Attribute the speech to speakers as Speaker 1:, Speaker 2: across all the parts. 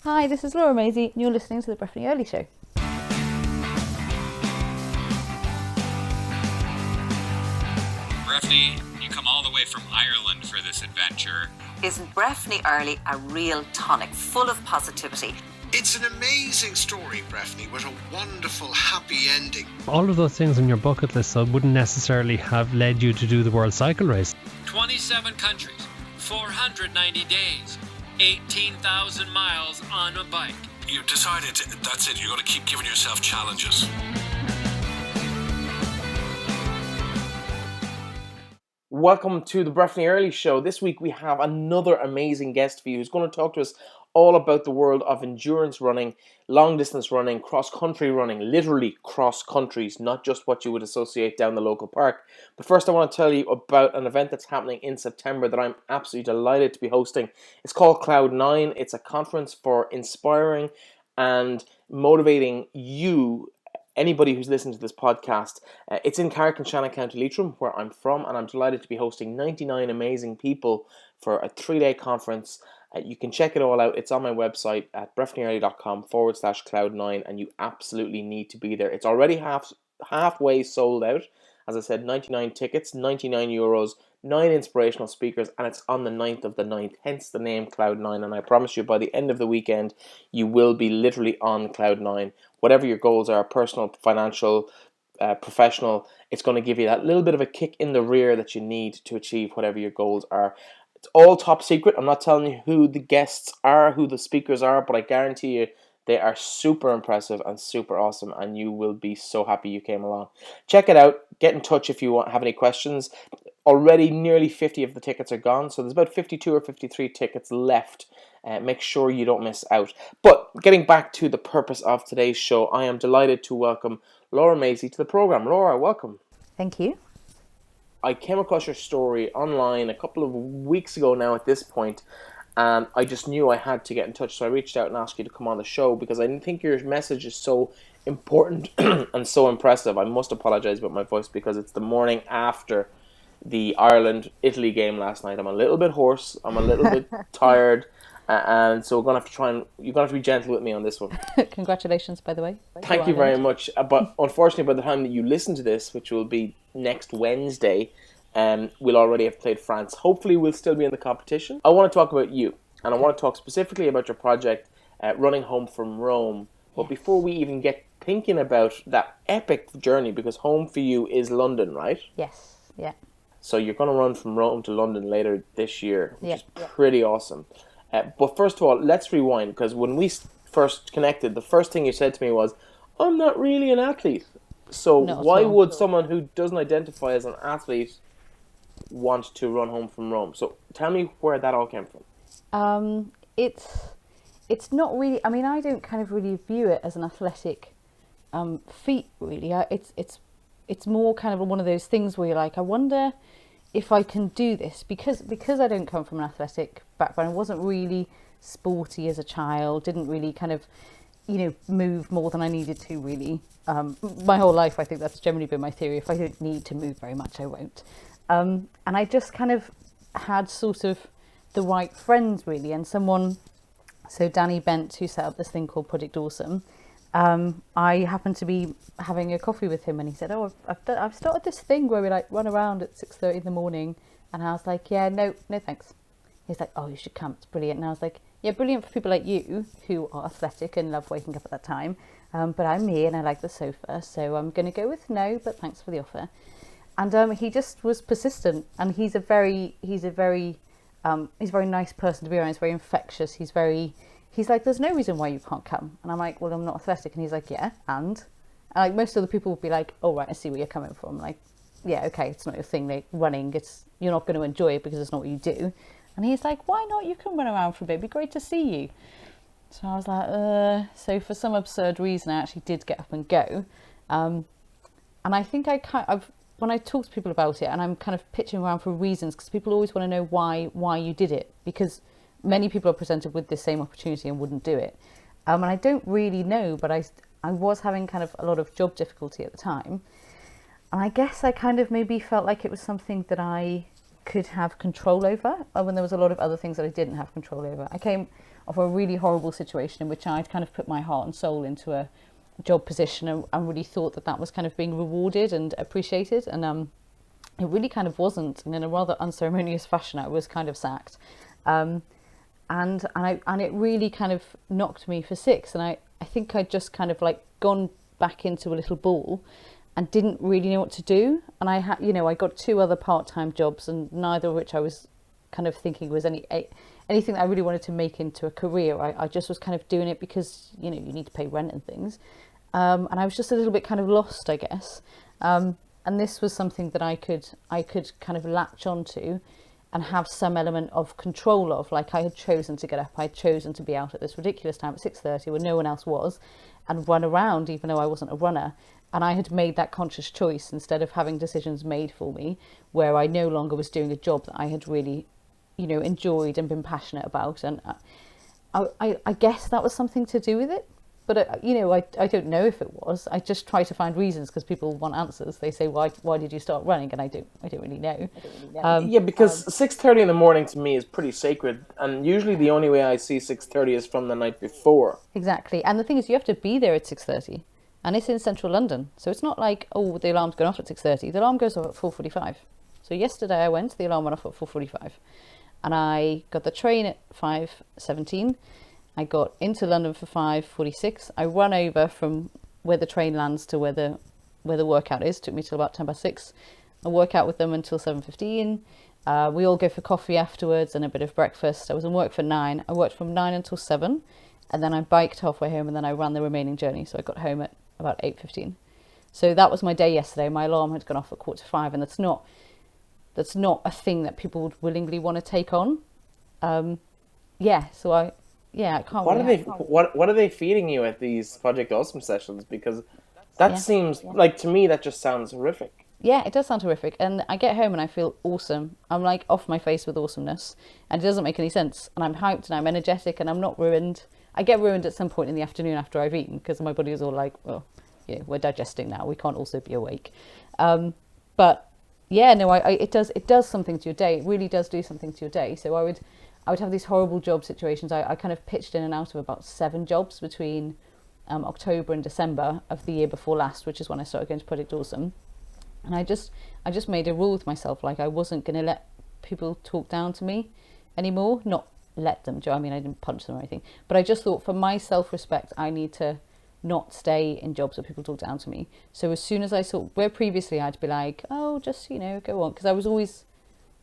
Speaker 1: Hi, this is Laura Maisey, and you're listening to the Breifne Earley Show.
Speaker 2: Breifne, you come all the way from Ireland for this adventure.
Speaker 3: Isn't Breifne Earley a real tonic, full of positivity?
Speaker 4: It's an amazing story, Breifne, with a wonderful, happy ending.
Speaker 5: All of those things on your bucket list wouldn't necessarily have led you to do the World Cycle Race.
Speaker 2: 27 countries, 490 days, 18,000 miles on a bike.
Speaker 6: You've decided that's it, you're going to keep giving yourself challenges.
Speaker 7: Welcome to the Breifne Earley Show. This week we have another amazing guest for you who's going to talk to us all about the world of endurance running, long distance running, cross-country running, literally cross countries, not just what you would associate down the local park. But first I want to tell you about an event that's happening in September that I'm absolutely delighted to be hosting. It's called Cloud9. It's a conference for inspiring and motivating you, anybody who's listening to this podcast. It's in Carrick-on-Shannon, County Leitrim, where I'm from, and I'm delighted to be hosting 99 amazing people for a 3-day conference. You can check it all out. It's on my website at breifneearley.com/cloud9, and you absolutely need to be there. It's already halfway sold out. As I said, 99 tickets, €99, 9 inspirational speakers, and it's on the 9th of the 9th, hence the name Cloud9. And I promise you, by the end of the weekend, you will be literally on Cloud9. Whatever your goals are, personal, financial, professional, it's going to give you that little bit of a kick in the rear that you need to achieve whatever your goals are. It's all top secret. I'm not telling you who the guests are, who the speakers are, but I guarantee you they are super impressive and super awesome, and you will be so happy you came along. Check it out. Get in touch if you have any questions. Already nearly 50 of the tickets are gone, so there's about 52 or 53 tickets left. Make sure you don't miss out. But getting back to the purpose of today's show, I am delighted to welcome Laura Maisey to the program. Laura, welcome.
Speaker 1: Thank you.
Speaker 7: I came across your story online a couple of weeks ago now at this point, and I just knew I had to get in touch, so I reached out and asked you to come on the show because I think your message is so important and so impressive. I must apologise about my voice because it's the morning after the Ireland-Italy game last night. I'm a little bit hoarse, I'm a little bit tired, and so you're going to have to be gentle with me on this one.
Speaker 1: Congratulations, by the way.
Speaker 7: Thank you very much. But unfortunately, by the time that you listen to this, which will be next Wednesday, we'll already have played France. Hopefully, we'll still be in the competition. I want to talk about you, and I want to talk specifically about your project, Running Home from Rome. But before we even get thinking about that epic journey, because home for you is London, right?
Speaker 1: Yes, yeah.
Speaker 7: So you're going to run from Rome to London later this year, which is pretty awesome. But first of all, let's rewind, because when we first connected, the first thing you said to me was, I'm not really an athlete. So why would someone who doesn't identify as an athlete want to run home from Rome? So tell me where that all came from.
Speaker 1: It's not really, I mean, I don't kind of really view it as an athletic feat, really. It's more kind of one of those things where you're like, I wonder if I can do this, because I don't come from an athletic background. I wasn't really sporty as a child, didn't really kind of, move more than I needed to, really. My whole life, I think that's generally been my theory. If I don't need to move very much, I won't. And I just kind of had sort of the right friends, really, and someone, so Danny Bent, who set up this thing called Project Awesome, I happened to be having a coffee with him, and he said, I've started this thing where we like run around at 6:30 in the morning. And I was like, yeah, no thanks. He's like, oh, you should come, it's brilliant. And I was like, yeah, brilliant for people like you who are athletic and love waking up at that time, but I'm me and I like the sofa, so I'm going to go with no, but thanks for the offer. And he just was persistent, and he's a very nice person to be around. He's very infectious. He's like, there's no reason why you can't come. And I'm like, well, I'm not athletic. And he's like, yeah, and like most other people would be like, oh, right, I see where you're coming from. Like, yeah, okay, it's not your thing, like running. You're not going to enjoy it because it's not what you do. And he's like, why not? You can run around for a bit. It'd be great to see you. So I was like, so for some absurd reason, I actually did get up and go. And I think when I talk to people about it, and I'm kind of pitching around for reasons, because people always want to know why you did it, because many people are presented with the same opportunity and wouldn't do it. And I don't really know, but I was having kind of a lot of job difficulty at the time. And I guess I kind of maybe felt like it was something that I could have control over when there was a lot of other things that I didn't have control over. of a really horrible situation in which I'd kind of put my heart and soul into a job position and really thought that was kind of being rewarded and appreciated, and it really kind of wasn't, and in a rather unceremonious fashion I was kind of sacked, and it really kind of knocked me for six, and I think I'd just kind of like gone back into a little ball and didn't really know what to do, and I had, you know, I got 2 other part-time jobs, and neither of which I was kind of thinking was anything that I really wanted to make into a career. I just was kind of doing it because, you know, you need to pay rent and things, and I was just a little bit kind of lost, I guess, and this was something that I could kind of latch onto and have some element of control of. Like, I had chosen to get up, I had chosen to be out at this ridiculous time at 6:30 when no one else was, and run around even though I wasn't a runner. And I had made that conscious choice instead of having decisions made for me, where I no longer was doing a job that I had really, you know, enjoyed and been passionate about. And I guess that was something to do with it. But, you know, I don't know if it was. I just try to find reasons because people want answers. They say, why did you start running? And I don't really know.
Speaker 7: Yeah, because 6:30 in the morning to me is pretty sacred. And usually the only way I see 6:30 is from the night before.
Speaker 1: Exactly. And the thing is, you have to be there at 6:30. And it's in central London. So it's not like, oh, the alarm's going off at 6:30. The alarm goes off at 4:45. So yesterday I went, the alarm went off at 4:45. And I got the train at 5:17. I got into London for 5:46. I run over from where the train lands to where the workout is. It took me till about 6:10. I work out with them until 7:15. We all go for coffee afterwards and a bit of breakfast. I was in work for 9. I worked from 9 until 7. And then I biked halfway home, and then I ran the remaining journey. So I got home at about 8:15. So that was my day yesterday. My alarm had gone off at 4:45, and that's not a thing that people would willingly want to take on. I can't.
Speaker 7: What are they feeding you at these Project Awesome sessions? Because that seems like, to me, that just sounds horrific.
Speaker 1: Yeah, it does sound horrific. And I get home and I feel awesome. I'm like off my face with awesomeness, and it doesn't make any sense. And I'm hyped and I'm energetic and I'm not ruined. I get ruined at some point in the afternoon after I've eaten because my body is all like, well, yeah, we're digesting now. We can't also be awake. But yeah, no, it does something to your day. It really does do something to your day. So I would have these horrible job situations. I kind of pitched in and out of about 7 jobs between October and December of the year before last, which is when I started going to Project Awesome. And I just made a rule with myself, like I wasn't going to let people talk down to me anymore. Not let them, do you know what I mean? I didn't punch them or anything. But I just thought, for my self-respect, I need to not stay in jobs where people talk down to me. So as soon as I saw, where previously I'd be like, oh, just, you know, go on. Because I was always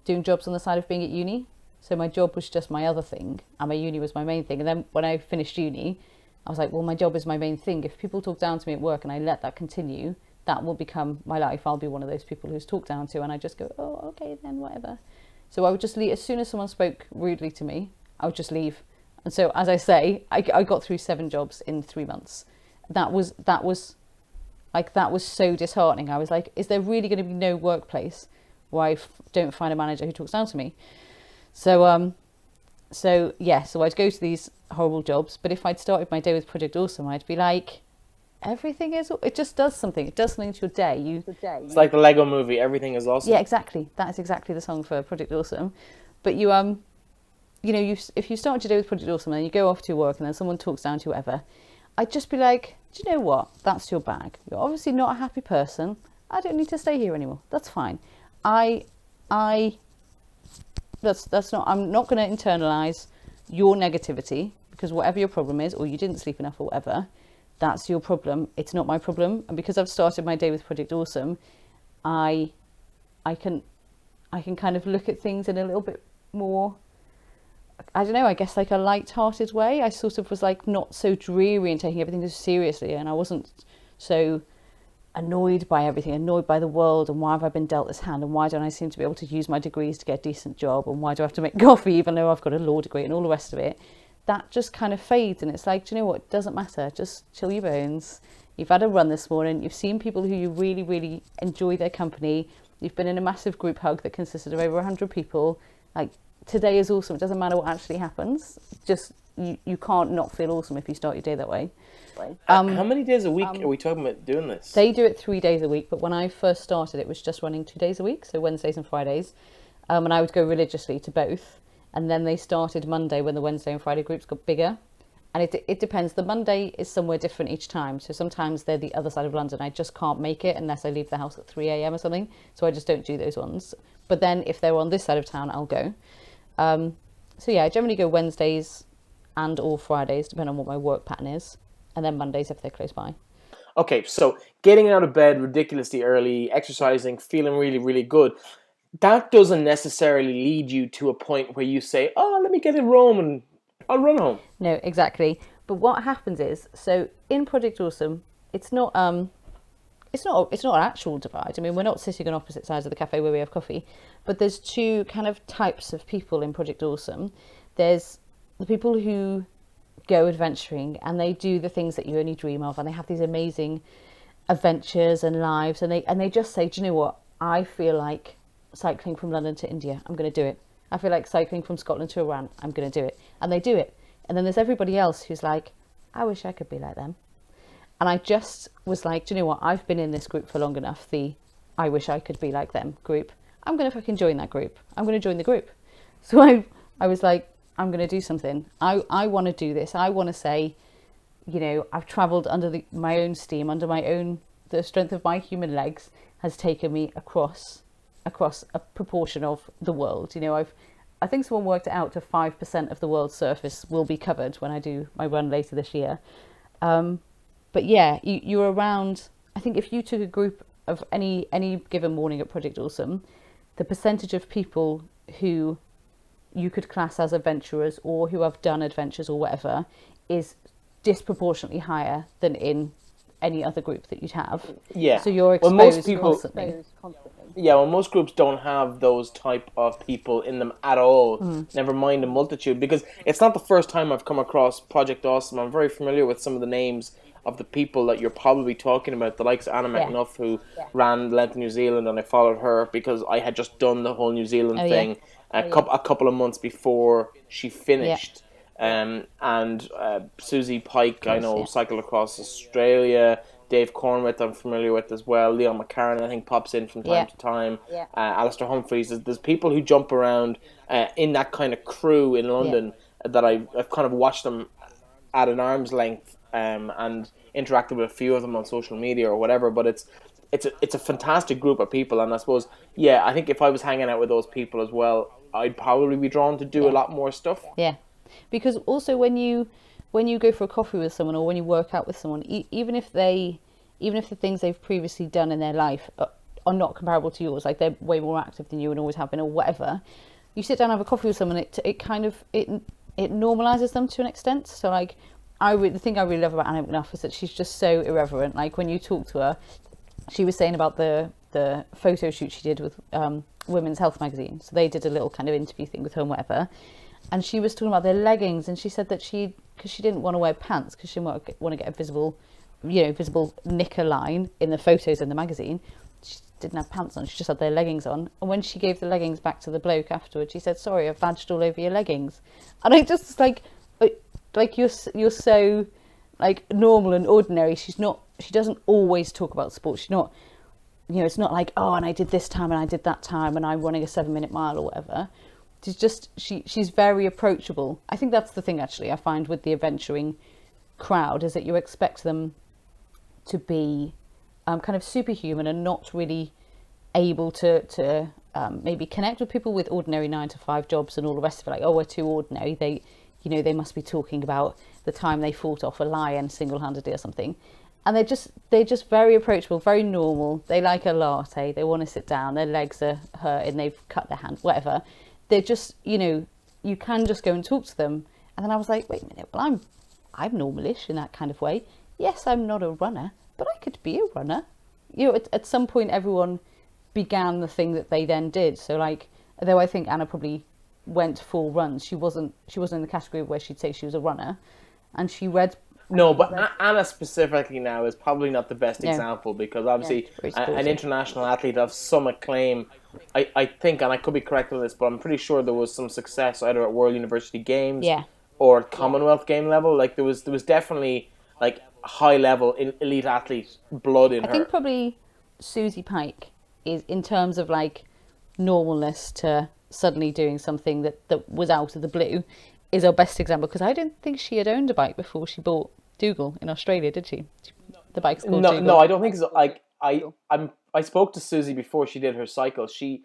Speaker 1: doing jobs on the side of being at uni. So my job was just my other thing, and my uni was my main thing. And then when I finished uni, I was like, well, my job is my main thing. If people talk down to me at work and I let that continue, that will become my life. I'll be one of those people who's talked down to, and I just go, oh, okay, then whatever. So I would just leave. As soon as someone spoke rudely to me, I would just leave. And so, as I say, I got through 7 jobs in 3 months. That was so disheartening. I was like, is there really going to be no workplace where I don't find a manager who talks down to me? So I'd go to these horrible jobs. But if I'd started my day with Project Awesome, I'd be like, everything is, it just does something. It does something to your day.
Speaker 7: It's like the Lego movie, everything is awesome.
Speaker 1: Yeah, exactly. That is exactly the song for Project Awesome. But if you start your day with Project Awesome and you go off to your work and then someone talks down to you, whatever, I'd just be like, do you know what? That's your bag. You're obviously not a happy person. I don't need to stay here anymore. That's fine. That's not, I'm not going to internalize your negativity, because whatever your problem is, or you didn't sleep enough or whatever, that's your problem. It's not my problem. And because I've started my day with Project Awesome, I can kind of look at things in a little bit more, I don't know, I guess like a light-hearted way. I sort of was like not so dreary and taking everything so seriously, and I wasn't so annoyed by everything, annoyed by the world, and why have I been dealt this hand, and why don't I seem to be able to use my degrees to get a decent job, and why do I have to make coffee even though I've got a law degree, and all the rest of it. That just kind of fades, and it's like, do you know what, it doesn't matter, just chill your bones. You've had a run this morning, you've seen people who you really, really enjoy their company, you've been in a massive group hug that consisted of over 100 people, like, today is awesome. It doesn't matter what actually happens, just you can't not feel awesome if you start your day that way.
Speaker 7: How many days a week are we talking about doing this?
Speaker 1: They do it 3 days a week, but when I first started it was just running 2 days a week, so Wednesdays and Fridays, and I would go religiously to both. and then they started Monday when the Wednesday and Friday groups got bigger. And it depends. The Monday is somewhere different each time. So sometimes they're the other side of London. I just can't make it unless I leave the house at 3 a.m. or something. So I just don't do those ones. But then if they're on this side of town, I'll go. So yeah, I generally go Wednesdays and or Fridays, depending on what my work pattern is. And then Mondays if they're close by.
Speaker 7: Okay, so getting out of bed ridiculously early, exercising, feeling really, really good. That doesn't necessarily lead you to a point where you say, oh, let me get in Rome and I'll run home.
Speaker 1: No, exactly. But what happens is, so in Project Awesome, it's not an actual divide. I mean, we're not sitting on opposite sides of the cafe where we have coffee, but there's two kind of types of people in Project Awesome. There's the people who go adventuring and they do the things that you only dream of, and they have these amazing adventures and lives, and they just say, do you know what? I feel like cycling from London to India. I'm going to do it. I feel like cycling from Scotland to Iran. I'm going to do it. And they do it. And then there's everybody else who's like, I wish I could be like them. And I just was like, do you know what? I've been in this group for long enough. The I wish I could be like them group. I'm going to fucking join that group. I'm going to join the group. So I was like, I'm going to do something. I want to do this. I want to say, you know, I've travelled under my own steam, the strength of my human legs has taken me across a proportion of the world. You know, I think someone worked it out to 5% of the world's surface will be covered when I do my run later this year. But yeah, you're around, I think if you took a group of any given morning at Project Awesome, the percentage of people who you could class as adventurers or who have done adventures or whatever is disproportionately higher than in any other group that you'd have.
Speaker 7: Yeah.
Speaker 1: So you're exposed constantly.
Speaker 7: Yeah, well, most groups don't have those type of people in them at all, never mind a multitude, because it's not the first time I've come across Project Awesome. I'm very familiar with some of the names of the people that you're probably talking about, the likes of Anna McNuff, who ran Length New Zealand, and I followed her because I had just done the whole New Zealand thing a couple of months before she finished. And Susie Pike, I know, cycled across Australia. Dave Cornwith I'm familiar with as well. Leon McCarran I think pops in from time to time. Alistair Humphreys. There's people who jump around in that kind of crew in London that I've kind of watched them at an arm's length and interacted with a few of them on social media or whatever. But it's a fantastic group of people, and I suppose I think if I was hanging out with those people as well, I'd probably be drawn to do a lot more stuff. Yeah,
Speaker 1: because also when you go for a coffee with someone or when you work out with someone, even if the things they've previously done in their life are not comparable to yours, like they're way more active than you and always have been or whatever, you sit down and have a coffee with someone, it normalizes them to an extent. So like the thing I really love about Anna McNuff is that she's just so irreverent. Like when you talk to her, she was saying about the photo shoot she did with Women's Health magazine. So they did a little kind of interview thing with her and whatever. And she was talking about their leggings, and she said that because she didn't want to wear pants because she didn't want to get a visible knicker line in the photos in the magazine. She didn't have pants on, she just had their leggings on. And when she gave the leggings back to the bloke afterwards, she said, sorry, I've badged all over your leggings. And I just like you're so like normal and ordinary. She doesn't always talk about sport. She's not, it's not like, oh, and I did this time and I did that time and I'm running a 7-minute mile or whatever. She's just she's very approachable. I think that's the thing actually I find with the adventuring crowd, is that you expect them to be kind of superhuman and not really able to maybe connect with people with ordinary 9-to-5 jobs and all the rest of it. Like, oh, we're too ordinary. They must be talking about the time they fought off a lion single-handedly or something. And they're just very approachable, very normal. They like a latte. They want to sit down. Their legs are hurting. They've cut their hand, whatever. They're just, you can just go and talk to them. And then I was like, wait a minute, well, I'm normalish in that kind of way. Yes, I'm not a runner, but I could be a runner. At some point, everyone began the thing that they then did. So, like, though I think Anna probably went full runs, she wasn't in the category where she'd say she was a runner. And she read...
Speaker 7: No, but Anna specifically now is probably not the best example, because obviously an international athlete of some acclaim, I think, and I could be correct on this, but I'm pretty sure there was some success either at World University Games or Commonwealth Game level. Like there was definitely like high level elite athlete blood in her.
Speaker 1: I think probably Susie Pike is, in terms of like normalness to suddenly doing something that was out of the blue is our best example, because I don't think she had owned a bike before she bought Dougal in Australia, did she? The bike's called
Speaker 7: No,
Speaker 1: Dougal.
Speaker 7: no, I don't think so. Like I spoke to Susie before she did her cycle. She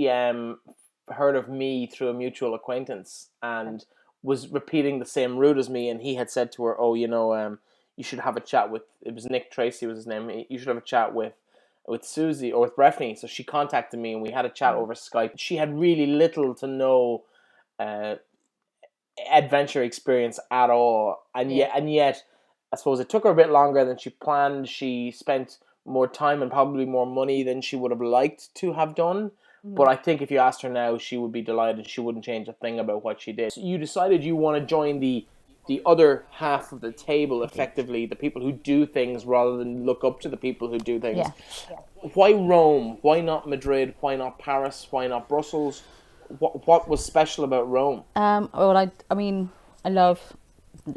Speaker 7: heard of me through a mutual acquaintance and was repeating the same route as me. And he had said to her, "Oh, you should have a chat with." It was Nick Tracy was his name. You should have a chat with Susie or with Breifne. So she contacted me and we had a chat over Skype. She had really little to no adventure experience at all, and yet I suppose it took her a bit longer than she planned. She spent more time and probably more money than she would have liked to have done. But I think if you asked her now, she would be delighted. She wouldn't change a thing about what she did. So you decided you want to join the other half of the table, effectively, the people who do things rather than look up to the people who do things. Why Rome? Why not Madrid? Why not Paris? Why not Brussels? What was special about Rome?
Speaker 1: Well, I mean, I love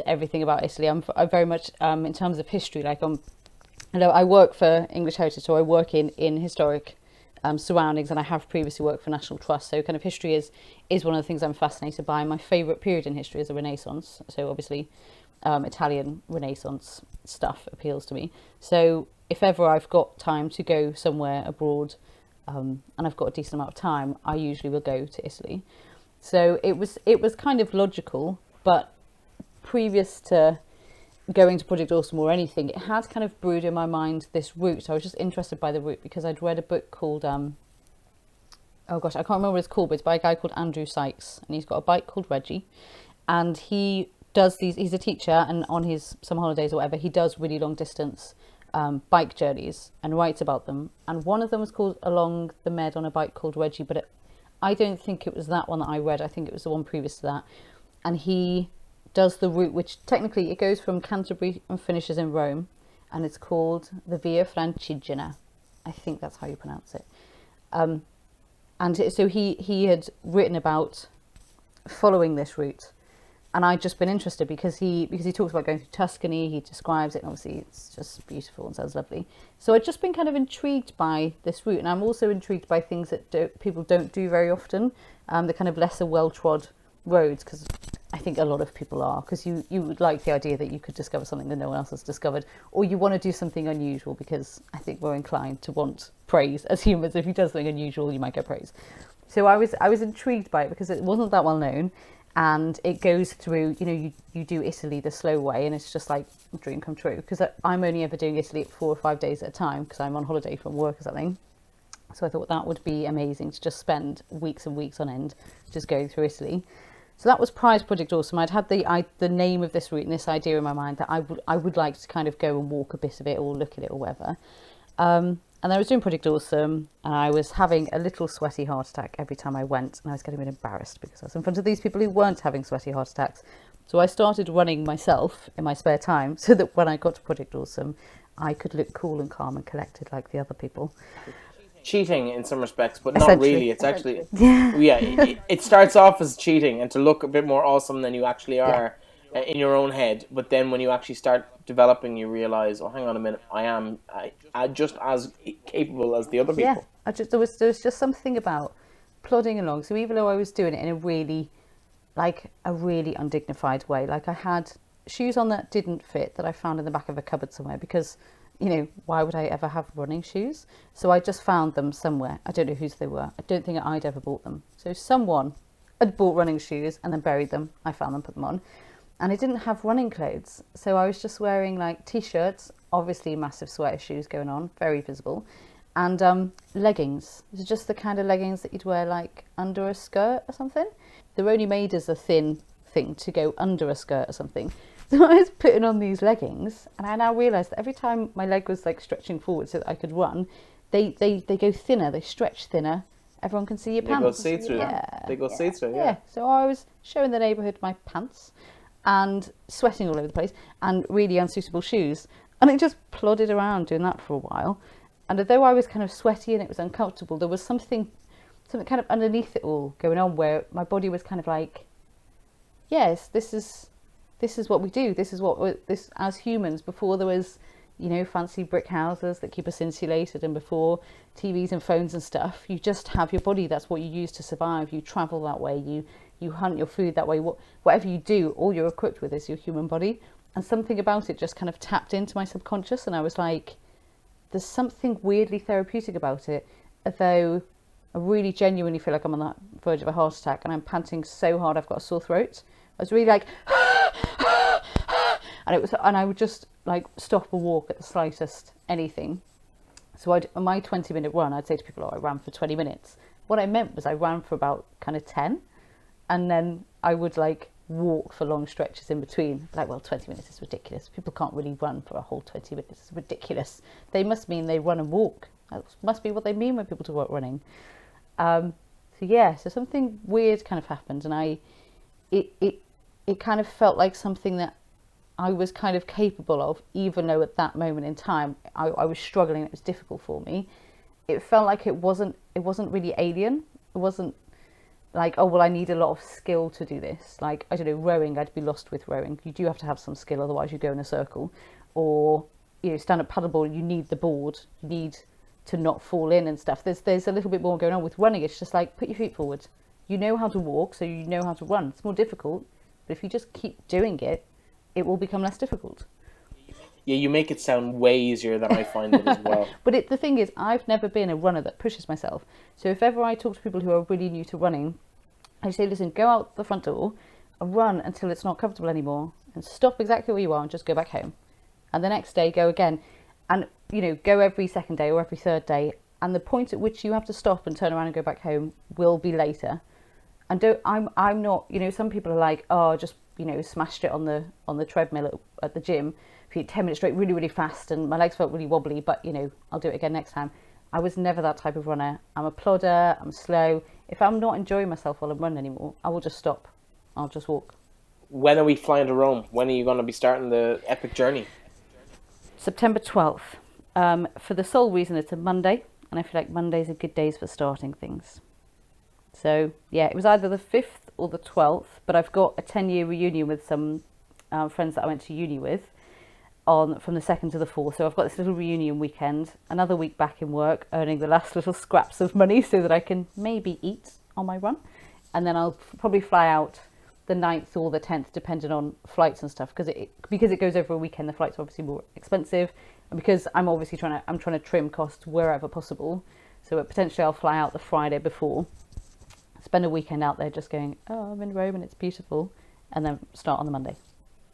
Speaker 1: everything about Italy. I'm very much in terms of history. Like I work for English Heritage, so I work in historic surroundings, and I have previously worked for National Trust. So kind of history is one of the things I'm fascinated by. My favourite period in history is the Renaissance. So obviously, Italian Renaissance stuff appeals to me. So if ever I've got time to go somewhere abroad, and I've got a decent amount of time, I usually will go to Italy. So it was kind of logical, but previous to going to Project Awesome or anything, it had kind of brewed in my mind this route. So I was just interested by the route because I'd read a book called oh gosh, I can't remember what it's called, but it's by a guy called Andrew Sykes, and he's got a bike called Reggie, and he does these. He's a teacher, and on his summer holidays or whatever, he does really long distance bike journeys and writes about them. And one of them was called Along the Med on a Bike Called Reggie, but I don't think it was that one that I read. I think it was the one previous to that. And he does the route, which technically it goes from Canterbury and finishes in Rome, and it's called the Via Francigena. I think that's how you pronounce it. And so he had written about following this route, and I'd just been interested because he talks about going to Tuscany. He describes it, and obviously it's just beautiful and sounds lovely. So I'd just been kind of intrigued by this route, and I'm also intrigued by things that people don't do very often, the kind of lesser well-trod roads, because I think a lot of people are, because you would like the idea that you could discover something that no one else has discovered, or you want to do something unusual, because I think we're inclined to want praise as humans. If you do something unusual, you might get praise. So I was intrigued by it because it wasn't that well known, and it goes through, you do Italy the slow way, and it's just like a dream come true, because I'm only ever doing Italy 4 or 5 days at a time because I'm on holiday from work or something. So I thought that would be amazing to just spend weeks and weeks on end just going through Italy. So that was prior to Project Awesome. I'd had the name of this route and this idea in my mind that I would like to kind of go and walk a bit of it or look at it or whatever. And I was doing Project Awesome, and I was having a little sweaty heart attack every time I went, and I was getting a bit embarrassed because I was in front of these people who weren't having sweaty heart attacks. So I started running myself in my spare time so that when I got to Project Awesome, I could look cool and calm and collected like the other people.
Speaker 7: Cheating in some respects, but not really. It's actually, it starts off as cheating and to look a bit more awesome than you actually are in your own head. But then when you actually start developing, you realize, oh, hang on a minute, I just as capable as the other people.
Speaker 1: Yeah, there was just something about plodding along. So even though I was doing it in a really undignified way, like I had shoes on that didn't fit that I found in the back of a cupboard somewhere because, why would I ever have running shoes? So I just found them somewhere. I don't know whose they were. I don't think I'd ever bought them. So someone had bought running shoes and then buried them. I found them, put them on. And I didn't have running clothes. So I was just wearing like t-shirts, obviously massive sweater shoes going on, very visible, and leggings. It was just the kind of leggings that you'd wear like under a skirt or something. They're only made as a thin thing to go under a skirt or something. So I was putting on these leggings, and I now realise that every time my leg was like stretching forward so that I could run, they go thinner, they stretch thinner. Everyone can see your pants.
Speaker 7: They go see-through. They go see-through, yeah.
Speaker 1: So I was showing the neighbourhood my pants and sweating all over the place and really unsuitable shoes. And I just plodded around doing that for a while. And although I was kind of sweaty and it was uncomfortable, there was something kind of underneath it all going on where my body was kind of like, yes, this is what we do. This is what this as humans, before there was, you know, fancy brick houses that keep us insulated, and before TVs and phones and stuff, you just have your body. That's what you use to survive. You travel that way. You hunt your food that way. Whatever you do, all you're equipped with is your human body. And something about it just kind of tapped into my subconscious, and I was like, there's something weirdly therapeutic about it, although I really genuinely feel like I'm on the verge of a heart attack and I'm panting so hard I've got a sore throat. I was really like, and I would just like stop or walk at the slightest anything. So on my 20-minute run, I'd say to people, oh, I ran for 20 minutes. What I meant was I ran for about kind of 10, and then I would like walk for long stretches in between. Like, well, 20 minutes is ridiculous. People can't really run for a whole 20 minutes. It's ridiculous. They must mean they run and walk. That must be what they mean when people talk about running. So something weird kind of happened, and it kind of felt like something that I was kind of capable of, even though at that moment in time I was struggling. It was difficult for me. It felt like it wasn't really alien. It wasn't like, oh, well, I need a lot of skill to do this. Like, I don't know, rowing, I'd be lost with rowing. You do have to have some skill, otherwise you go in a circle. Or, you know, stand-up paddleboard, you need the board. You need to not fall in and stuff. There's a little bit more going on with running. It's just like, put your feet forward. You know how to walk, so you know how to run. It's more difficult, but if you just keep doing it, it will become less difficult.
Speaker 7: Yeah, you make it sound way easier than I find it as well.
Speaker 1: But the thing is, I've never been a runner that pushes myself. So if ever I talk to people who are really new to running, I say, listen, go out the front door and run until it's not comfortable anymore, and stop exactly where you are and just go back home. And the next day, go again. And, you know, go every second day or every third day. And the point at which you have to stop and turn around and go back home will be later. And I'm not, you know, some people are like, oh, just, you know, smashed it on the treadmill at the gym for 10 minutes straight, really, really fast, and my legs felt really wobbly, but, you know, I'll do it again next time. I was never that type of runner. I'm a plodder, I'm slow. If I'm not enjoying myself while I'm running anymore, I will just stop. I'll just walk.
Speaker 7: When are we flying to Rome? When are you going to be starting the epic journey?
Speaker 1: September 12th. For the sole reason it's a Monday, and I feel like Mondays are good days for starting things. So, yeah, it was either the 5th or the 12th, but I've got a 10-year reunion with some friends that I went to uni with from the 2nd to the 4th. So I've got this little reunion weekend, another week back in work, earning the last little scraps of money so that I can maybe eat on my run. And then I'll probably fly out the 9th or the 10th, depending on flights and stuff, because it goes over a weekend. The flights are obviously more expensive, and because I'm obviously trying to trim costs wherever possible. So potentially I'll fly out the Friday before, spend a weekend out there just going, oh, I'm in Rome and it's beautiful, and then start on the Monday.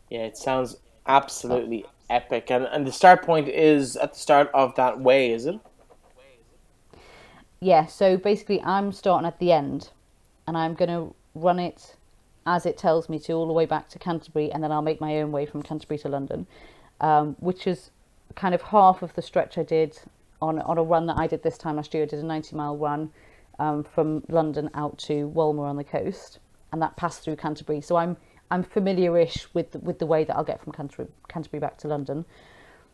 Speaker 7: Yeah, it sounds absolutely epic. And the start point is at the start of that way, is it?
Speaker 1: Yeah, so basically I'm starting at the end, and I'm going to run it as it tells me to, all the way back to Canterbury, and then I'll make my own way from Canterbury to London, which is kind of half of the stretch I did on a run that I did this time last year. I did a 90-mile run from London out to Walmer on the coast, and that passed through Canterbury. So I'm familiar-ish with the way that I'll get from Canterbury back to London.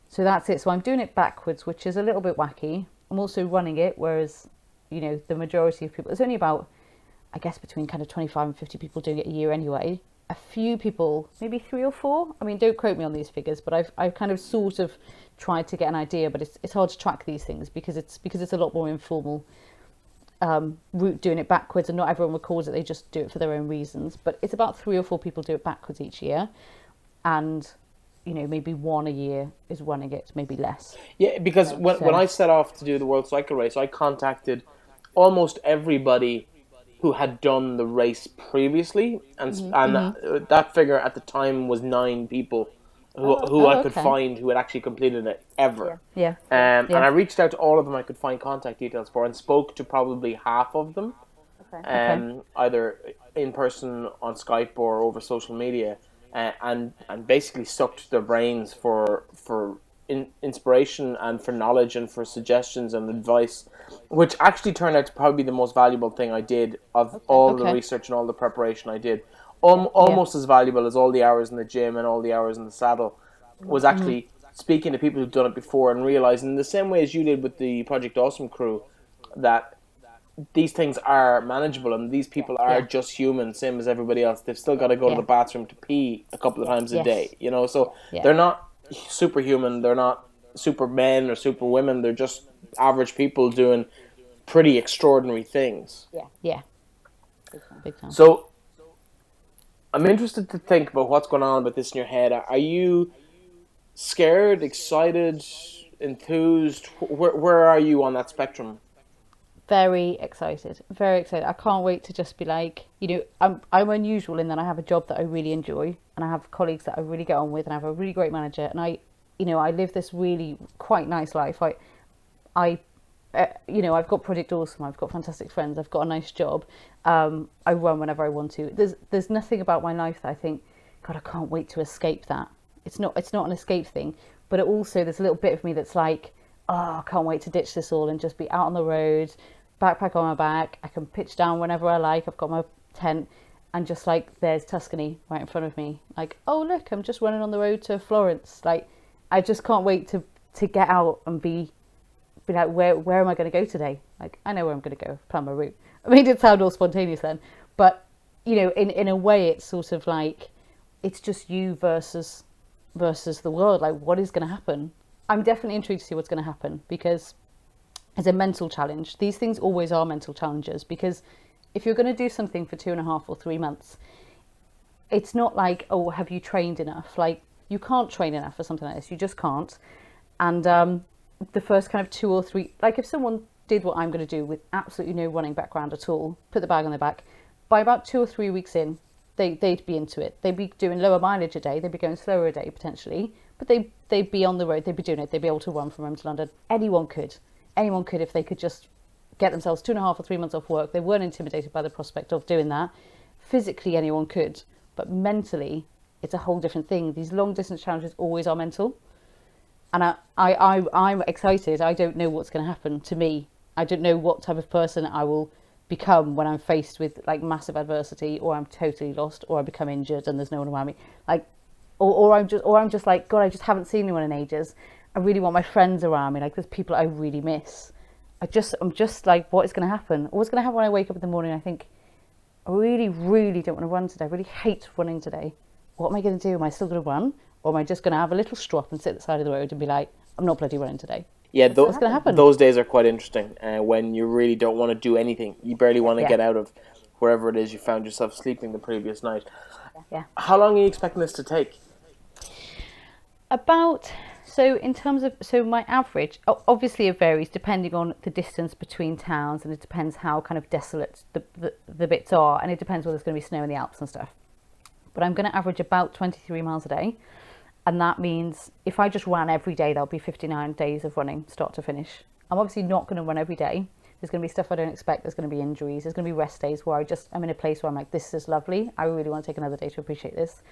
Speaker 1: So that's it. So I'm doing it backwards, which is a little bit wacky. I'm also running it, whereas, you know, the majority of people, it's only about, I guess, between kind of 25 and 50 people doing it a year anyway. A few people, maybe 3 or 4. I mean, don't quote me on these figures, but I've kind of sort of tried to get an idea, but it's hard to track these things because it's a lot more informal route doing it backwards, and not everyone records it. They just do it for their own reasons. But it's about 3 or 4 people do it backwards each year, and, you know, maybe 1 a year is running it, maybe less.
Speaker 7: Yeah, because when I set off to do the World Cycle Race, I contacted almost everybody who had done the race previously, and that figure at the time was 9 people who I could find who had actually completed it ever.
Speaker 1: Yeah.
Speaker 7: And I reached out to all of them I could find contact details for, and spoke to probably half of them, either in person on Skype or over social media, and basically sucked their brains for inspiration and for knowledge and for suggestions and advice, which actually turned out to probably be the most valuable thing I did of all the research and all the preparation I did. Almost as valuable as all the hours in the gym and all the hours in the saddle was actually speaking to people who've done it before and realizing, in the same way as you did with the Project Awesome crew, that these things are manageable and these people are just human, same as everybody else. They've still got to go to the bathroom to pee a couple of times a day, you know, so they're not superhuman, they're not supermen or superwomen. They're just average people doing pretty extraordinary things.
Speaker 1: Yeah. Big time.
Speaker 7: So I'm interested to think about what's going on with this in your head. Are you scared, excited, enthused? Where are you on that spectrum?
Speaker 1: Very excited. I can't wait to just be like, I'm unusual in that I have a job that I really enjoy, and I have colleagues that I really get on with, and I have a really great manager, and I live this really quite nice life. I've got Project Awesome, I've got fantastic friends, I've got a nice job. I run whenever I want to. There's nothing about my life that I think, God, I can't wait to escape that. It's not an escape thing, but also there's a little bit of me that's like, oh, I can't wait to ditch this all and just be out on the road, backpack on my back. I can pitch down whenever I like. I've got my tent, and just like, there's Tuscany right in front of me. Like, oh look, I'm just running on the road to Florence. Like, I just can't wait to get out and be like, where am I going to go today? Like, I know where I'm going to go. Plan my route. I made it sound all spontaneous then, but in a way, it's sort of like, it's just you versus the world. Like, what is going to happen? I'm definitely intrigued to see what's going to happen, because it's a mental challenge. These things always are mental challenges, because if you're going to do something for 2.5 or 3 months, it's not like, oh, have you trained enough? Like, you can't train enough for something like this. You just can't. And the first kind of 2 or 3, like if someone did what I'm going to do with absolutely no running background at all, put the bag on their back, by about 2 or 3 weeks in, they'd be into it. They'd be doing lower mileage a day. They'd be going slower a day potentially, but they'd be on the road. They'd be doing it. They'd be able to run from Rome to London. Anyone could if they could just get themselves 2.5 or 3 months off work. They weren't intimidated by the prospect of doing that. Physically, anyone could, but mentally, it's a whole different thing. These long distance challenges always are mental, and I'm excited. I don't know what's going to happen to me. I don't know what type of person I will become when I'm faced with like massive adversity, or I'm totally lost, or I become injured and there's no one around me. Like, or I'm just like, God, I just haven't seen anyone in ages. I really want my friends around me. Like, there's people I really miss. I'm just like, what is going to happen? Or what's going to happen when I wake up in the morning? I think, I really, really don't want to run today. I really hate running today. What am I going to do? Am I still going to run? Or am I just going to have a little strop and sit at the side of the road and be like, I'm not bloody running today?
Speaker 7: Yeah,
Speaker 1: what's going to happen?
Speaker 7: Those days are quite interesting, when you really don't want to do anything. You barely want to get out of wherever it is you found yourself sleeping the previous night.
Speaker 1: Yeah.
Speaker 7: How long are you expecting this to take?
Speaker 1: In terms of my average, obviously it varies depending on the distance between towns, and it depends how kind of desolate the bits are, and it depends whether there's going to be snow in the Alps and stuff. But I'm going to average about 23 miles a day, and that means if I just ran every day, that'll be 59 days of running, start to finish. I'm obviously not going to run every day. There's going to be stuff I don't expect. There's going to be injuries. There's going to be rest days where I'm in a place where I'm like, this is lovely. I really want to take another day to appreciate this.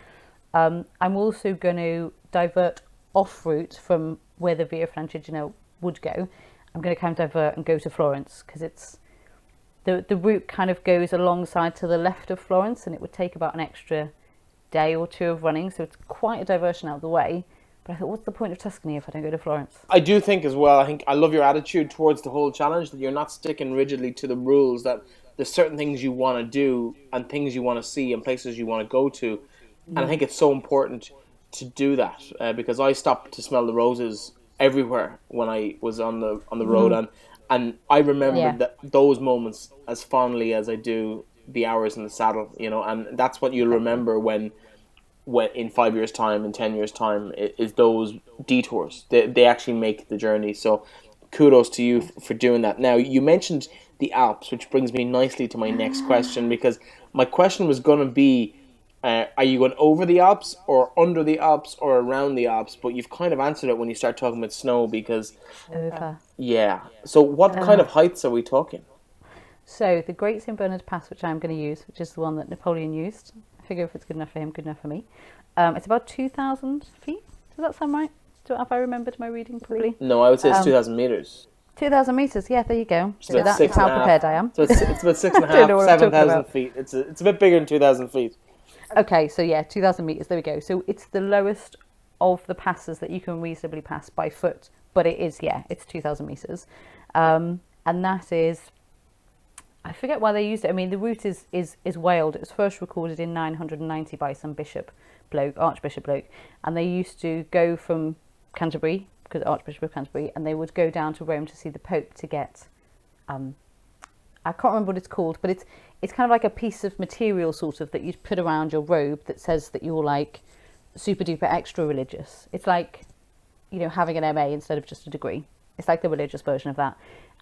Speaker 1: I'm also going to divert off route from where the Via Francigena would go. I'm going to kind of divert and go to Florence, because it's the route kind of goes alongside to the left of Florence, and it would take about an extra day or two of running, so it's quite a diversion out of the way. But I thought, what's the point of Tuscany if I don't go to Florence?
Speaker 7: I do think as well, I love your attitude towards the whole challenge, that you're not sticking rigidly to the rules, that there's certain things you want to do and things you want to see and places you want to go to. And I think it's so important to do that, because I stopped to smell the roses everywhere when I was on the road, and I remember those moments as fondly as I do the hours in the saddle, and that's what you'll remember when in 5 years' time, in 10 years' time, is those detours. They actually make the journey. So kudos to you for doing that. Now, you mentioned the Alps, which brings me nicely to my next question, because my question was going to be, are you going over the Alps or under the Alps or around the Alps? But you've kind of answered it when you start talking about snow, because...
Speaker 1: Over.
Speaker 7: Yeah. So what kind of heights are we talking?
Speaker 1: So the Great St. Bernard Pass, which I'm going to use, which is the one that Napoleon used. I figure if it's good enough for him, good enough for me. It's about 2,000 feet. Does that sound right? Have I remembered my reading properly?
Speaker 7: No, I would say it's 2,000 meters.
Speaker 1: 2,000 meters. Yeah, there you go.
Speaker 7: So
Speaker 1: that's how prepared I am.
Speaker 7: So it's about 6.5, 7,000 feet. It's a bit bigger than 2,000 feet.
Speaker 1: Okay, so yeah, 2,000 meters. There we go. So it's the lowest of the passes that you can reasonably pass by foot, but it's 2,000 meters, and that is. I forget why they used it. I mean, the route is wailed. It was first recorded in 990 by some archbishop bloke, and they used to go from Cantebury, because Archbishop of Canterbury, and they would go down to Rome to see the Pope to get, I can't remember what it's called, but it's kind of like a piece of material sort of that you'd put around your robe that says that you're like super duper extra religious. It's like, you know, having an MA instead of just a degree. It's like the religious version of that.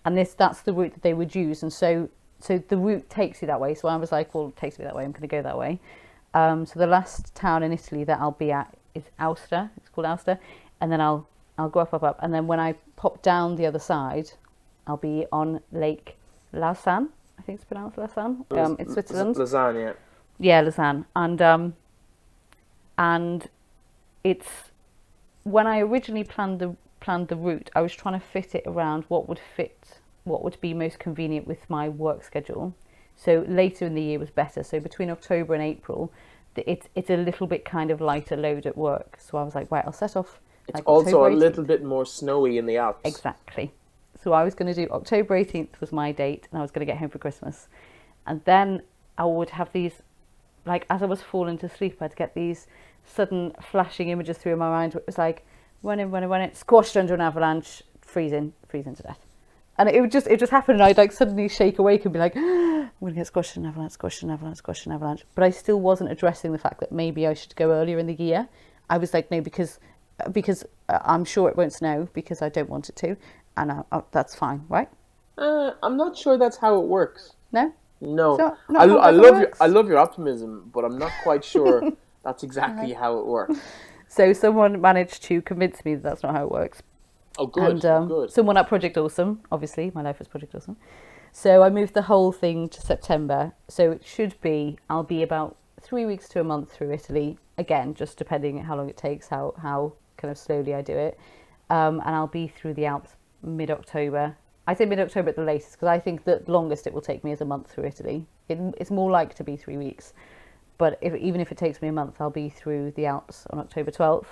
Speaker 1: And that's the route that they would use. And so the route takes you that way. So I was like, well, it takes me that way. I'm going to go that way. So the last town in Italy that I'll be at is Aosta. It's called Aosta. And then I'll go up. And then when I pop down the other side, I'll be on Lake Lausanne. I think it's pronounced Lausanne. In Switzerland.
Speaker 7: Lausanne, yeah.
Speaker 1: Yeah, Lausanne. And it's, when I originally planned the route, I was trying to fit it around what would be most convenient with my work schedule. So later in the year was better. So between October and April, it's a little bit kind of lighter load at work. So I was like, right, I'll set off.
Speaker 7: It's
Speaker 1: like
Speaker 7: also
Speaker 1: October
Speaker 7: a little bit more snowy in the Alps.
Speaker 1: Exactly. So I was going to do October 18th was my date, and I was going to get home for Christmas. And then I would have these, like, as I was falling to sleep, I'd get these sudden flashing images through my mind. It was like, running, squashed under an avalanche, freezing to death. And it just happened, and I'd like suddenly shake awake and be like, I'm going to get squashed in an avalanche. But I still wasn't addressing the fact that maybe I should go earlier in the year. I was like, no, because I'm sure it won't snow, because I don't want it to. And that's fine, right?
Speaker 7: I'm not sure that's how it works.
Speaker 1: No?
Speaker 7: No.
Speaker 1: So,
Speaker 7: I love your optimism, but I'm not quite sure that's exactly how it works.
Speaker 1: So someone managed to convince me that that's not how it works.
Speaker 7: Oh, good.
Speaker 1: And
Speaker 7: good.
Speaker 1: someone at Project Awesome, obviously, my life was Project Awesome. So I moved the whole thing to September. So it should be, I'll be about 3 weeks to a month through Italy. Again, just depending how long it takes, how kind of slowly I do it. And I'll be through the Alps mid-October. I say mid-October at the latest, because I think the longest it will take me is a month through Italy. It's more like to be 3 weeks. But even if it takes me a month, I'll be through the Alps on October 12th.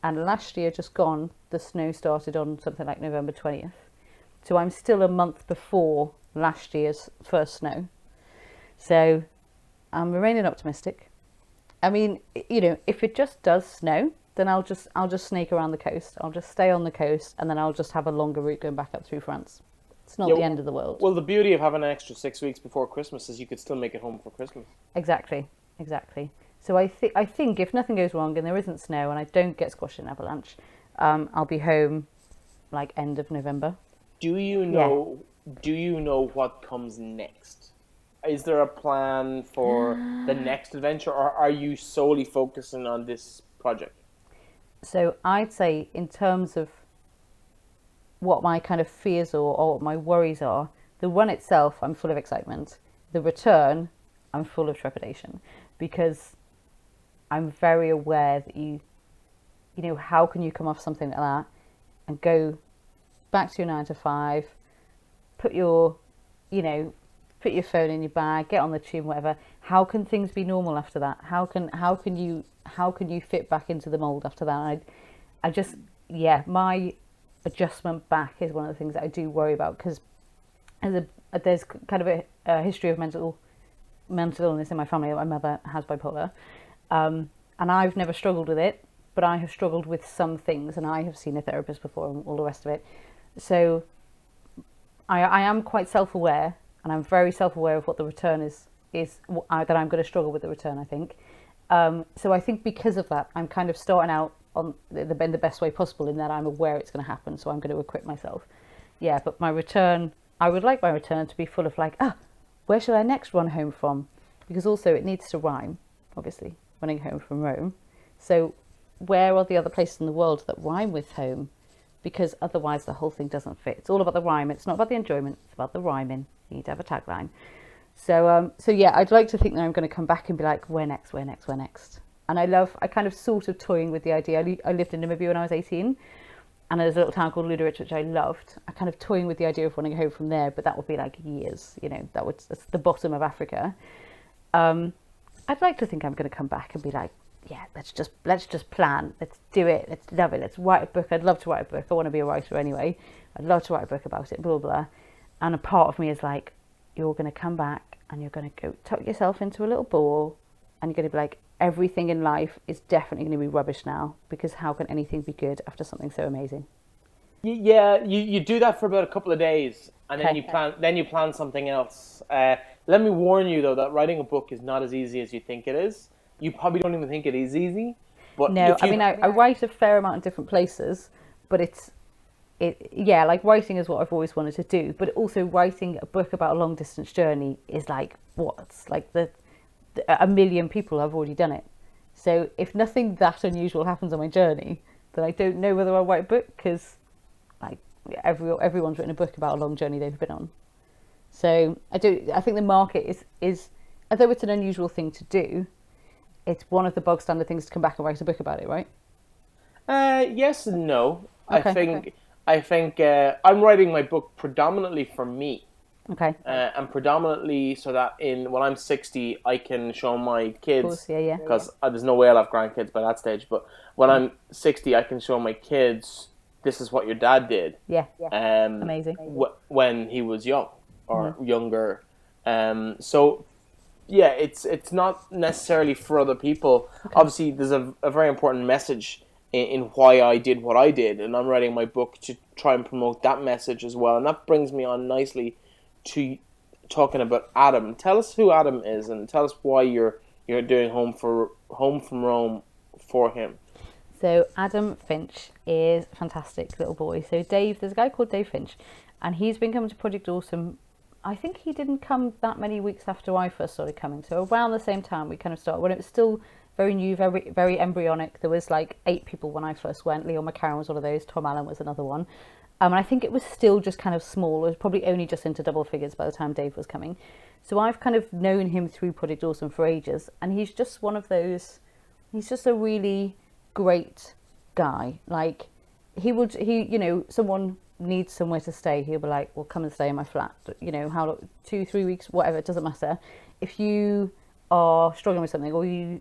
Speaker 1: And last year, just gone, the snow started on something like November 20th. So I'm still a month before last year's first snow. So I'm remaining optimistic. I mean, you know, if it just does snow, then I'll just snake around the coast. I'll just stay on the coast, and then I'll just have a longer route going back up through France. It's not the end of the world.
Speaker 7: Well, the beauty of having an extra 6 weeks before Christmas is you could still make it home for Christmas.
Speaker 1: Exactly. So I think if nothing goes wrong and there isn't snow and I don't get squashed in an avalanche, I'll be home like end of November.
Speaker 7: Do you know what comes next? Is there a plan for the next adventure, or are you solely focusing on this project?
Speaker 1: So I'd say, in terms of what my kind of fears or what my worries are, the run itself, I'm full of excitement. The return, I'm full of trepidation, because I'm very aware that you know, how can you come off something like that and go back to your 9 to 5, put your phone in your bag, get on the tube, whatever. How can things be normal after that? How can you fit back into the mold after that? My adjustment back is one of the things that I do worry about, because there's kind of a history of mental illness in my family. My mother has bipolar, and I've never struggled with it, but I have struggled with some things, and I have seen a therapist before and all the rest of it. So I am quite self-aware, and I'm very self-aware of what the return is that I'm going to struggle with the return, I think. So I think because of that, I'm kind of starting out on the best way possible, in that I'm aware it's going to happen, so I'm going to equip myself. Yeah, but my return, I would like my return to be full of like, where should I next run home from? Because also it needs to rhyme, obviously, running home from Rome. So where are the other places in the world that rhyme with home? Because otherwise the whole thing doesn't fit. It's all about the rhyme. It's not about the enjoyment. It's about the rhyming. You need to have a tagline. So yeah, I'd like to think that I'm going to come back and be like, where next? And I kind of sort of toying with the idea. I lived in Namibia when I was 18, and there's a little town called Luderitz, which I loved. I kind of toying with the idea of running home from there, but that would be like years, you know, that's the bottom of Africa. I'd like to think I'm going to come back and be like, yeah, let's just plan, let's do it, let's love it, let's write a book. I'd love to write a book. I want to be a writer anyway. I'd love to write a book about it, blah, blah. And a part of me is like, you're going to come back and you're going to go tuck yourself into a little ball, and you're going to be like, everything in life is definitely going to be rubbish now, because how can anything be good after something so amazing?
Speaker 7: Yeah, you do that for about a couple of days, and then
Speaker 1: Okay.
Speaker 7: you plan something else. Let me warn you though that writing a book is not as easy as you think it is. You probably don't even think it is easy, but
Speaker 1: No,
Speaker 7: if
Speaker 1: I
Speaker 7: you
Speaker 1: mean, I write a fair amount in different places, but yeah, like writing is what I've always wanted to do. But also writing a book about a long distance journey is like what's like a million people have already done it. So if nothing that unusual happens on my journey, then I don't know whether I'll write a book because like everyone's written a book about a long journey they've been on. So I think the market is although it's an unusual thing to do, it's one of the bog standard things to come back and write a book about it, right?
Speaker 7: yes and no.
Speaker 1: Okay.
Speaker 7: I think I'm writing my book predominantly for me.
Speaker 1: Okay.
Speaker 7: And predominantly so that when I'm 60, I can show my kids.
Speaker 1: Of course, yeah.
Speaker 7: Because there's no way I'll have grandkids by that stage. But when I'm 60, I can show my kids this is what your dad did.
Speaker 1: Yeah. Amazing.
Speaker 7: When he was young or younger. So yeah, it's not necessarily for other people. Okay. Obviously, there's a very important message in why I did what I did, and I'm writing my book to try and promote that message as well. And that brings me on nicely to talking about Adam. Tell us who Adam is, and tell us why you're doing Home from Rome for him.
Speaker 1: So Adam Finch is a fantastic little boy. So there's a guy called Dave Finch, and he's been coming to Project Awesome. I think he didn't come that many weeks after I first started coming. So around the same time we kind of started, when it was still very new, very, very embryonic. There was like 8 people when I first went. Leon McCarron was one of those. Tom Allen was another one. And I think it was still just kind of small. It was probably only just into double figures by the time Dave was coming. So I've kind of known him through Project Awesome for ages. And he's just one of those, he's just a really great guy. Like someone needs somewhere to stay, he'll be like, well, come and stay in my flat. How long, 2-3 weeks, whatever, it doesn't matter. If you are struggling with something, or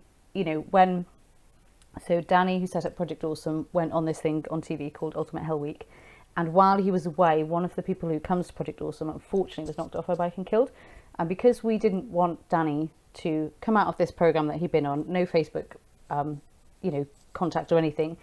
Speaker 1: so Danny, who set up Project Awesome, went on this thing on TV called Ultimate Hell Week, and while he was away, one of the people who comes to Project Awesome unfortunately was knocked off by a bike and killed. And because we didn't want Danny to come out of this program that he'd been on, no Facebook contact or anything,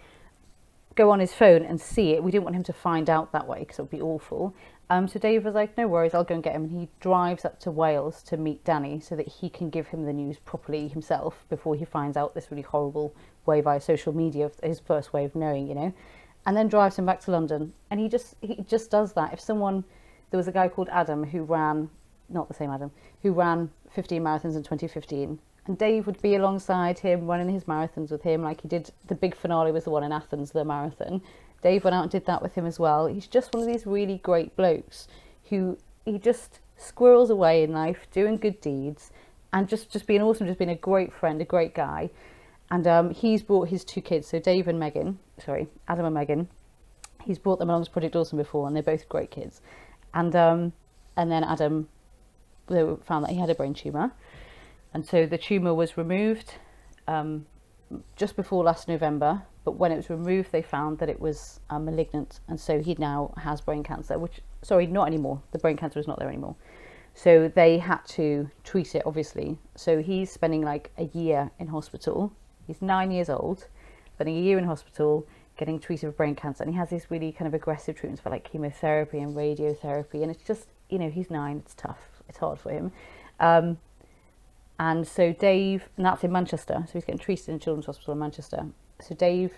Speaker 1: go on his phone and see it. We didn't want him to find out that way because it would be awful. So Dave was like, no worries, I'll go and get him. And he drives up to Wales to meet Danny so that he can give him the news properly himself before he finds out this really horrible way via social media, his first way of knowing, and then drives him back to London. And he just does that. There was a guy called Adam who ran, not the same Adam, who ran 15 marathons in 2015. And Dave would be alongside him, running his marathons with him, like he did. The big finale was the one in Athens, the marathon. Dave went out and did that with him as well. He's just one of these really great blokes who he just squirrels away in life, doing good deeds, and just being awesome, just being a great friend, a great guy. And he's brought his 2 kids, so Adam and Megan. He's brought them along to Project Awesome before, and they're both great kids. And then Adam, they found that he had a brain tumour. And so the tumour was removed just before last November. But when it was removed, they found that it was malignant. And so he now has brain cancer, not anymore. The brain cancer is not there anymore. So they had to treat it, obviously. So he's spending like a year in hospital. He's 9 years old, spending a year in hospital, getting treated for brain cancer. And he has these really kind of aggressive treatments for like chemotherapy and radiotherapy. And it's just, he's 9, it's tough. It's hard for him. And so Dave, and that's in Manchester, so he's getting treated in Children's Hospital in Manchester. So Dave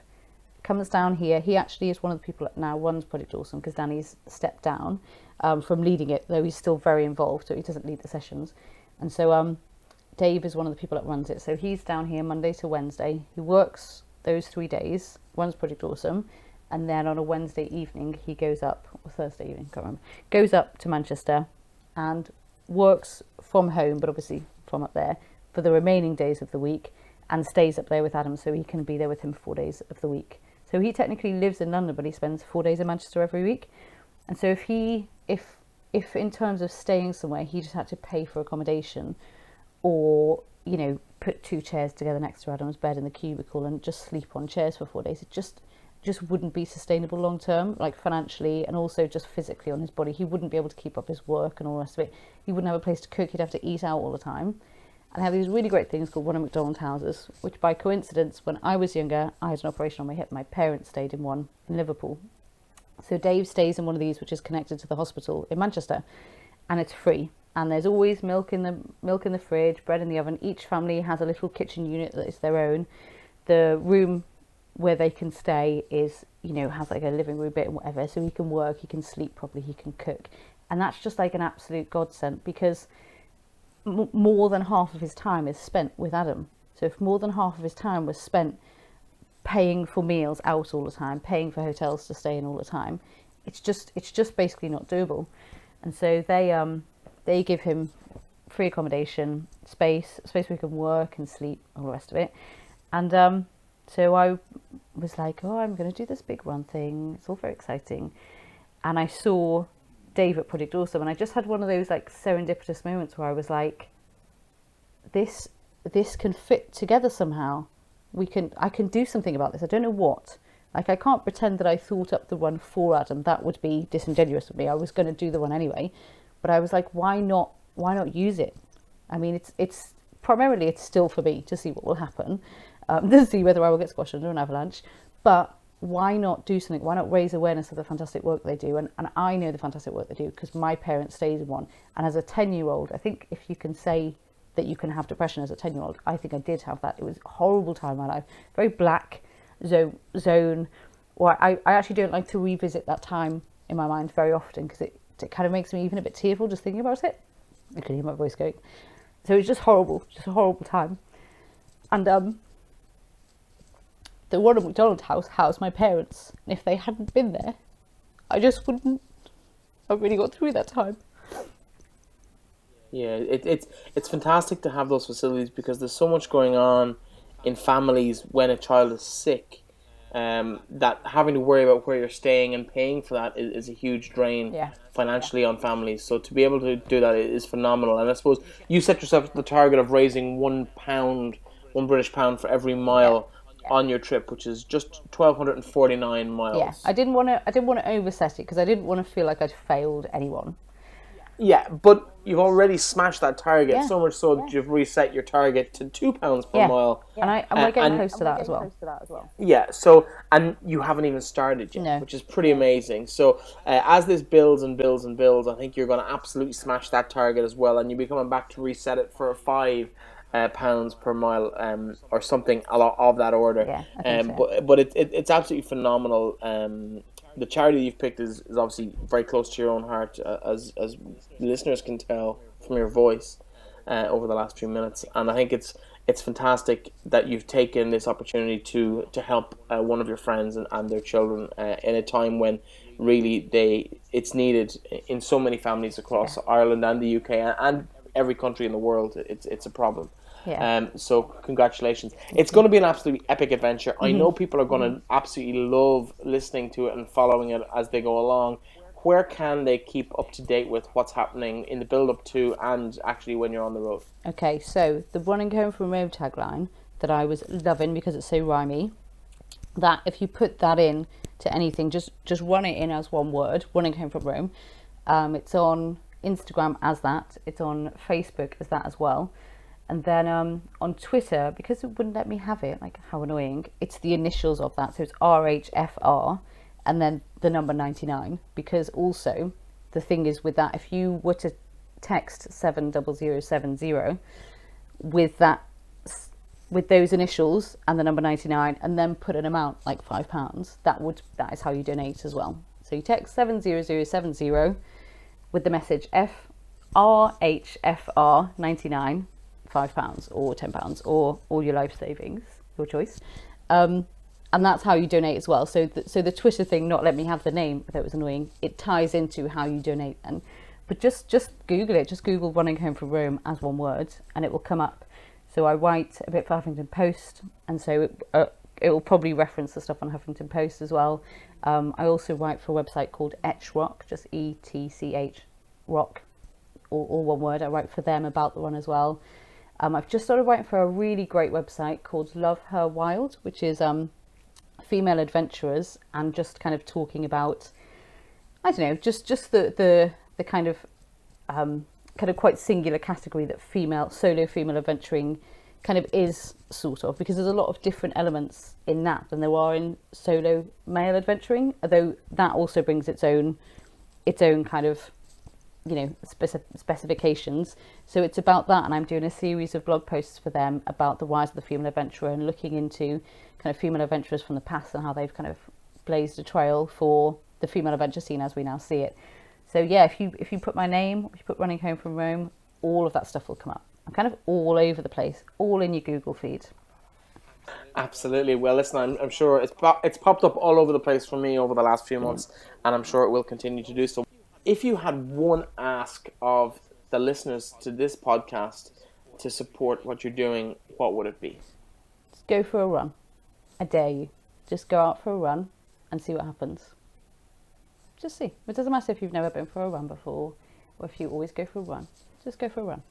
Speaker 1: comes down here. He actually is one of the people that now runs Project Awesome because Danny's stepped down from leading it, though he's still very involved, so he doesn't lead the sessions. And so Dave is one of the people that runs it. So he's down here Monday to Wednesday. He works those 3 days, runs Project Awesome, and then on a Wednesday evening he goes up, or Thursday evening, can't remember, goes up to Manchester and works from home, but obviously from up there, for the remaining days of the week, and stays up there with Adam so he can be there with him 4 days of the week. So he technically lives in London, but he spends 4 days in Manchester every week. And so if in terms of staying somewhere he just had to pay for accommodation, or put 2 chairs together next to Adam's bed in the cubicle and just sleep on chairs for 4 days, it just wouldn't be sustainable long term, like financially and also just physically on his body. He wouldn't be able to keep up his work and all the rest of it. He wouldn't have a place to cook. He'd have to eat out all the time. And have these really great things called Ronald McDonald Houses, which by coincidence, when I was younger, I had an operation on my hip. My parents stayed in one in Liverpool. So Dave stays in one of these, which is connected to the hospital in Manchester, and it's free. And there's always milk in the fridge, bread in the oven. Each family has a little kitchen unit that is their own. The room where they can stay is, has like a living room bit and whatever, so he can work, he can sleep properly, he can cook. And that's just like an absolute godsend, because more than half of his time is spent with Adam. So if more than half of his time was spent paying for meals out all the time, paying for hotels to stay in all the time, it's just basically not doable. And so they give him free accommodation, space where he can work and sleep, all the rest of it. And so I was like, oh, I'm going to do this big run thing. It's all very exciting. And I saw Dave at Project Awesome, and I just had one of those like serendipitous moments where I was like, this can fit together somehow. I can do something about this. I don't know what. Like, I can't pretend that I thought up the run for Adam. That would be disingenuous of me. I was going to do the run anyway, but I was like, why not use it? I mean, it's primarily, it's still for me to see what will happen, to see whether I will get squashed under an avalanche. But why not do something? Why not raise awareness of the fantastic work they do? And I know the fantastic work they do because my parents stayed in one. And as a 10-year-old, I think if you can say that you can have depression as a 10-year-old, I think I did have that. It was a horrible time in my life. Very black zone. Or I actually don't like to revisit that time in my mind very often, because it kind of makes me even a bit tearful just thinking about it. You can hear my voice going. So it's just horrible, just a horrible time. And the Ronald McDonald House housed my parents, and if they hadn't been there, I just wouldn't have really got through that time.
Speaker 7: Yeah, it's fantastic to have those facilities, because there's so much going on in families when a child is sick, that having to worry about where you're staying and paying for that is a huge drain financially on families. So to be able to do that is phenomenal. And I suppose you set yourself the target of raising £1 British pound for every mile on your trip, which is just 1,249 miles.
Speaker 1: Yeah, I didn't want to overset it, because I didn't want to feel like I'd failed anyone.
Speaker 7: Yeah, but you've already smashed that target, so much so that you've reset your target to £2 per mile.
Speaker 1: And we're getting close to that as well.
Speaker 7: Yeah, so, and you haven't even started yet, which is pretty amazing. So as this builds and builds and builds, I think you're going to absolutely smash that target as well, and you'll be coming back to reset it for £5 per mile, or something of that order.
Speaker 1: Yeah, I think so.
Speaker 7: But it's absolutely phenomenal. The charity you've picked is obviously very close to your own heart, as listeners can tell from your voice over the last few minutes. And I think it's fantastic that you've taken this opportunity to help one of your friends and their children in a time when really it's needed in so many families across Ireland and the UK and every country in the world. It's a problem. So congratulations. It's going to be an absolutely epic adventure. I know people are going to absolutely love listening to it and following it as they go along. Where can they keep up to date with what's happening in the build up to and actually when you're on the road?
Speaker 1: Okay, so the running home from Rome tagline that I was loving because it's so rhymey, that if you put that in to anything, just run it in as one word, running home from Rome. It's on Instagram as that. It's on Facebook as that as well. And then on Twitter, because it wouldn't let me have it, like how annoying, it's the initials of that. So it's RHFR and then the number 99. Because also the thing is with that, if you were to text 70070 with those initials and the number 99 and then put an amount like £5, that is how you donate as well. So you text 70070 with the message RHFR 99. £5 or £10 or all your life savings, your choice, and that's how you donate as well. So the Twitter thing not let me have the name, that was annoying. It ties into how you donate, but just Google it. Just Google running home from Rome as one word, and it will come up. So I write a bit for Huffington Post, and so it will probably reference the stuff on Huffington Post as well. I also write for a website called Etch Rock, just ETCH Rock, all one word. I write for them about the run as well. I've just started writing for a really great website called Love Her Wild, which is female adventurers, and just kind of talking about, I don't know, just the kind of quite singular category that solo female adventuring kind of is sort of, because there's a lot of different elements in that than there are in solo male adventuring, although that also brings its own kind of, you know, specifications. So it's about that, and I'm doing a series of blog posts for them about the rise of the female adventurer and looking into kind of female adventurers from the past and how they've kind of blazed a trail for the female adventure scene as we now see it. So yeah, if you put my name, if you put Running Home from Rome, all of that stuff will come up. I'm kind of all over the place, all in your Google feed.
Speaker 7: Absolutely. Well, listen, I'm sure it's popped up all over the place for me over the last few months, and I'm sure it will continue to do so. If you had one ask of the listeners to this podcast to support what you're doing, what would it be?
Speaker 1: Just go for a run. I dare you. Just go out for a run and see what happens. Just see. It doesn't matter if you've never been for a run before or if you always go for a run. Just go for a run.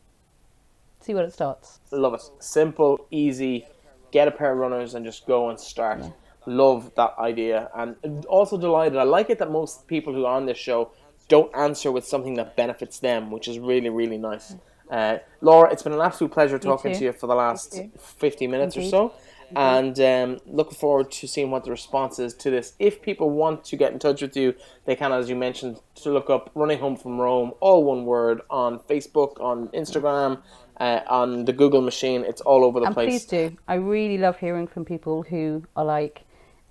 Speaker 1: See what it starts.
Speaker 7: Love it. Simple, easy. Get a pair of runners and just go and start.
Speaker 1: Yeah.
Speaker 7: Love that idea. And also delighted. I like it that most people who are on this show don't answer with something that benefits them, which is really, really nice. Laura, it's been an absolute pleasure talking to you for the last 50 minutes or so. And looking forward to seeing what the response is to this. If people want to get in touch with you, they can, as you mentioned, to look up Running Home from Rome, all one word, on Facebook, on Instagram, on the Google machine. It's all over the place.
Speaker 1: Please do. I really love hearing from people who are like,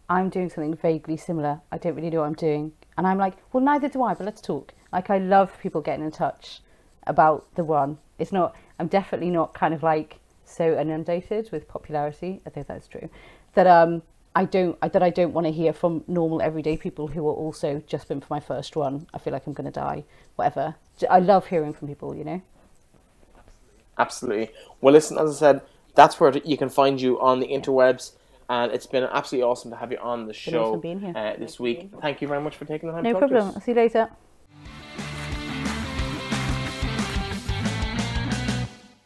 Speaker 1: I'm doing something vaguely similar. I don't really know what I'm doing. And I'm like, well, neither do I, but let's talk. Like, I love people getting in touch about the run. It's not, I'm definitely not kind of like so inundated with popularity, I think that's true, that I don't want to hear from normal everyday people who are also just been for my first run. I feel like I'm going to die, whatever. I love hearing from people, you know.
Speaker 7: Absolutely. Well, listen, as I said, that's where you can find you on the interwebs, and it's been absolutely awesome to have you on the show
Speaker 1: being here.
Speaker 7: this week. Thank you very much for taking the time
Speaker 1: No
Speaker 7: to talk to
Speaker 1: problem.
Speaker 7: us.
Speaker 1: I'll see you later.